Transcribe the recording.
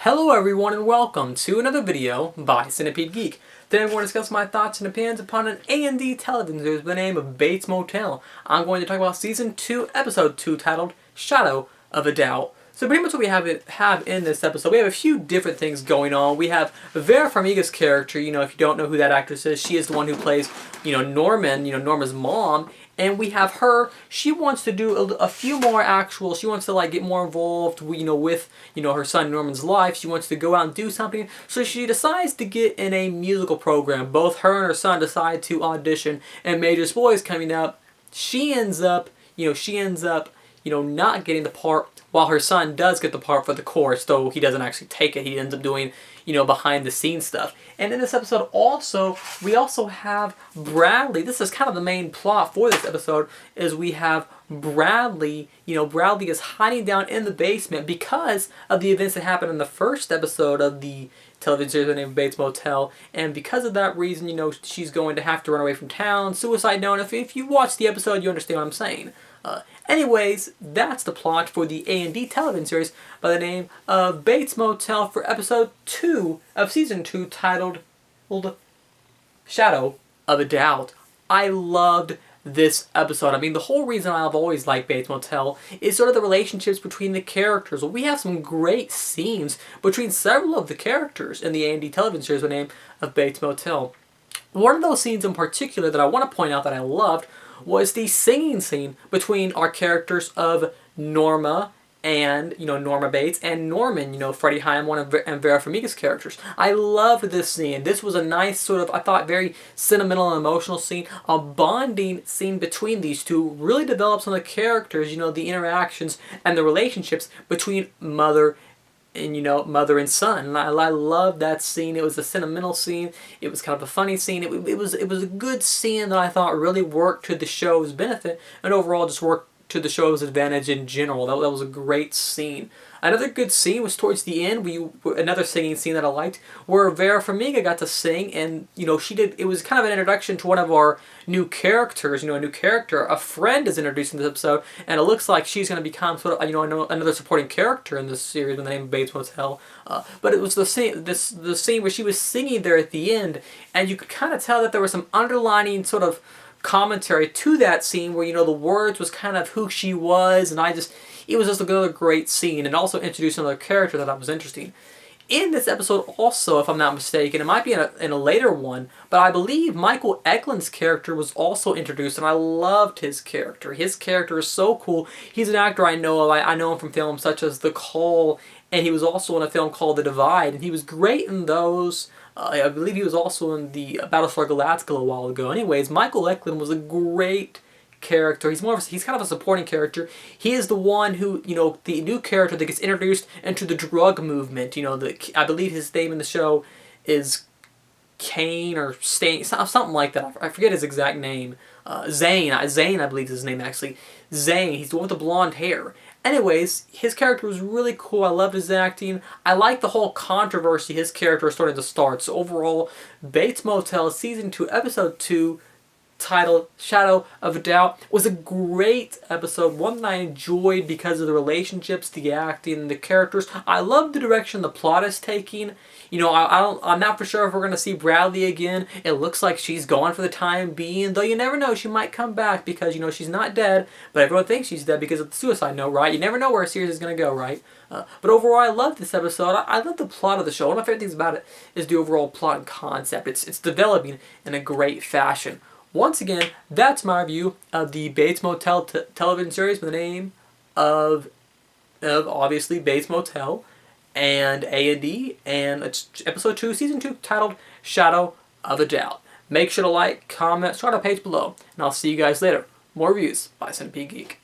Hello everyone and welcome to another video by Centipede Geek. Today I'm going to discuss my thoughts and opinions upon an A&D television series by the name of Bates Motel. I'm going to talk about Season 2, Episode 2 titled Shadow of a Doubt. So pretty much what we have in this episode, we have a few different things going on. We have Vera Farmiga's character, if you don't know who that actress is, she is the one who plays, Norman, Norma's mom. And we have her, she wants to do a few more she wants to get more involved, with, her son Norman's life. She wants to go out and do something. So she decides to get in a musical program. Both her and her son decide to audition. And Major spoilers coming up, she ends up, not getting the part, while her son does get the part for the chorus, though he doesn't actually take it. He ends up doing, behind the scenes stuff. And in this episode we also have Bradley. This is kind of the main plot for this episode, is we have Bradley. Bradley is hiding down in the basement because of the events that happened in the first episode of the television series named Bates Motel, and because of that reason, she's going to have to run away from town, suicide note. If you watch the episode, you understand what I'm saying. Anyways, that's the plot for the A&D television series by the name of Bates Motel for episode 2 of season 2 titled Shadow of a Doubt. I loved this episode. I mean, the whole reason I've always liked Bates Motel is sort of the relationships between the characters. Well, we have some great scenes between several of the characters in the A&D television series by the name of Bates Motel. One of those scenes in particular that I want to point out that I loved was the singing scene between our characters of Norma and, Norma Bates, and Norman, Freddie Higham and Vera Farmiga's characters. I loved this scene. This was a nice sort of, I thought, very sentimental and emotional scene. A bonding scene between these two really develops on the characters, the interactions and the relationships between mother and son. And I loved that scene. It was a sentimental scene. It was kind of a funny scene. It was a good scene that I thought really worked to the show's benefit, and overall just worked to the show's advantage in general. That was a great scene. Another good scene was towards the end. Another singing scene that I liked, where Vera Farmiga got to sing, and she did. It was kind of an introduction to one of our new characters. A new character, a friend, is introduced in this episode, and it looks like she's going to become sort of another supporting character in this series with the name of Bates Motel. But it was the scene where she was singing there at the end, and you could kind of tell that there was some underlining sort of commentary to that scene where the words was kind of who she was, and it was just another great scene, and also introduced another character that I thought was interesting. In this episode also, if I'm not mistaken, it might be in a later one, but I believe Michael Eklund's character was also introduced, and I loved his character. His character is so cool. He's an actor I know of. I know him from films such as The Call, and he was also in a film called The Divide, and he was great in those. I believe he was also in the Battlestar Galactica a while ago. Anyways, Michael Eklund was a great character. He's kind of a supporting character. He is the one who, the new character that gets introduced into the drug movement. I believe his name in the show is Kane or Stain, something like that. I forget his exact name. Zane, I believe is his name actually. Zane, he's the one with the blonde hair. Anyways, his character was really cool. I loved his acting. I like the whole controversy his character is starting to start. So overall, Bates Motel Season 2, Episode 2, titled Shadow of a Doubt, was a great episode, one that I enjoyed because of the relationships, the acting, and the characters. I love the direction the plot is taking. I'm not for sure if we're going to see Bradley again. It looks like she's gone for the time being, though you never know, she might come back because, she's not dead, but everyone thinks she's dead because of the suicide note, right? You never know where a series is going to go, right? But overall, I love this episode. I love the plot of the show. One of my favorite things about it is the overall plot and concept. It's developing in a great fashion. Once again, that's my review of the Bates Motel television series with the name of obviously Bates Motel and A&D, and it's episode 2, season 2, titled Shadow of a Doubt. Make sure to like, comment, start our page below, and I'll see you guys later. More reviews by Centipede Geek.